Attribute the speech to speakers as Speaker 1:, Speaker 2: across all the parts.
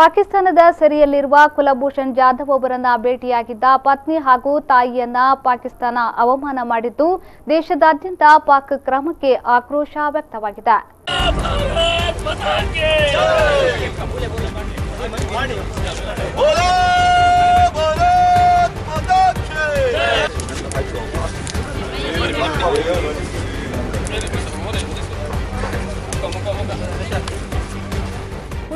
Speaker 1: ಪಾಕಿಸ್ತಾನದ ಸೆರೆಯಲ್ಲಿರುವ ಕುಲಭೂಷಣ್ ಜಾಧವ್ ಅವರನ್ನ ಭೇಟಿಯಾಗಿದ್ದ ಪತ್ನಿ ಹಾಗೂ ತಾಯಿಯನ್ನ ಪಾಕಿಸ್ತಾನ ಅವಮಾನ ಮಾಡಿದ್ದು ದೇಶದಾದ್ಯಂತ ಪಾಕ್ ಕ್ರಮಕ್ಕೆ ಆಕ್ರೋಶ ವ್ಯಕ್ತವಾಗಿದೆ.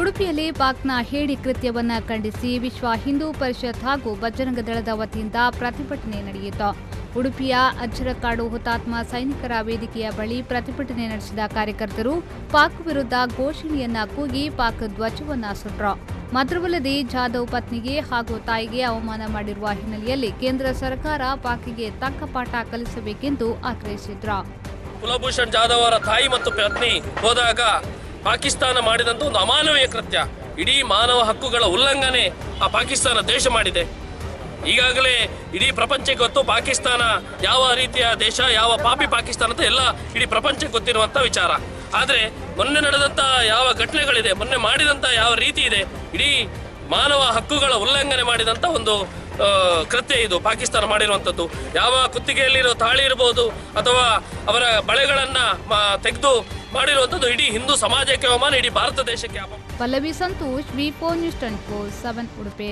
Speaker 1: ಉಡುಪಿಯಲ್ಲಿ ಪಾಕ್ನ ಹೇಡಿ ಕೃತ್ಯವನ್ನ ಖಂಡಿಸಿ ವಿಶ್ವ ಹಿಂದೂ ಪರಿಷತ್ ಹಾಗೂ ಬಜರಂಗ ದಳದ ವತಿಯಿಂದ ಪ್ರತಿಭಟನೆ ನಡೆಯಿತು. ಉಡುಪಿಯ ಅಜ್ಜರಕಾಡು ಹುತಾತ್ಮ ಸೈನಿಕರ ವೇದಿಕೆಯ ಬಳಿ ಪ್ರತಿಭಟನೆ ನಡೆಸಿದ ಕಾರ್ಯಕರ್ತರು ಪಾಕ್ ವಿರುದ್ಧ ಘೋಷಣೆಯನ್ನ ಕೂಗಿ ಪಾಕ್ ಧ್ವಜವನ್ನ ಸುಟ್ರು. ಮಾತ್ರವಲ್ಲದೆ ಜಾಧವ್ ಪತ್ನಿಗೆ ಹಾಗೂ ತಾಯಿಗೆ ಅವಮಾನ ಮಾಡಿರುವ ಹಿನ್ನೆಲೆಯಲ್ಲಿ ಕೇಂದ್ರ ಸರ್ಕಾರ ಪಾಕ್ಗೆ ತಕ್ಕ ಪಾಠ ಕಲಿಸಬೇಕೆಂದು ಆಗ್ರಹಿಸಿದ್ರು.
Speaker 2: ಕುಲಭೂಷಣ್ ಜಾಧವ್ ಅವರ ತಾಯಿ ಮತ್ತು ಪತ್ನಿ ಹೋದಾಗ ಪಾಕಿಸ್ತಾನ ಮಾಡಿದಂತ ಒಂದು ಅಮಾನವೀಯ ಕೃತ್ಯ, ಇಡೀ ಮಾನವ ಹಕ್ಕುಗಳ ಉಲ್ಲಂಘನೆ ಆ ಪಾಕಿಸ್ತಾನ ದೇಶ ಮಾಡಿದೆ. ಈಗಾಗಲೇ ಇಡೀ ಪ್ರಪಂಚಕ್ಕೆ ಗೊತ್ತು ಪಾಕಿಸ್ತಾನ ಯಾವ ರೀತಿಯ ದೇಶ, ಯಾವ ಪಾಪಿ ಪಾಕಿಸ್ತಾನ ಅಂತ ಎಲ್ಲ ಇಡೀ ಪ್ರಪಂಚಕ್ಕೆ ಗೊತ್ತಿರುವಂಥ ವಿಚಾರ. ಆದರೆ ಮೊನ್ನೆ ನಡೆದಂಥ ಯಾವ ಘಟನೆಗಳಿದೆ, ಮೊನ್ನೆ ಮಾಡಿದಂಥ ಯಾವ ರೀತಿ ಇದೆ, ಇಡೀ ಮಾನವ ಹಕ್ಕುಗಳ ಉಲ್ಲಂಘನೆ ಮಾಡಿದಂಥ ಒಂದು ಕೃತ್ಯ ಇದು ಪಾಕಿಸ್ತಾನ ಮಾಡಿರುವಂಥದ್ದು. ಯಾವ ಕುತ್ತಿಗೆಯಲ್ಲಿರೋ ತಾಳಿ ಇರಬಹುದು ಅಥವಾ ಅವರ ಬಳೆಗಳನ್ನ ತೆಗೆದು ಮಾಡಿರುವಂಥದ್ದು ಇಡೀ ಹಿಂದೂ ಸಮಾಜಕ್ಕೆ ಅವಮಾನ, ಇಡೀ ಭಾರತ ದೇಶಕ್ಕೆ ಅಪಮಾನ.
Speaker 1: ಪಲ್ಲವಿ ಸಂತೋಷ್, ವಿ4 ನ್ಯೂಸ್ 24/7 ಉಡುಪಿ.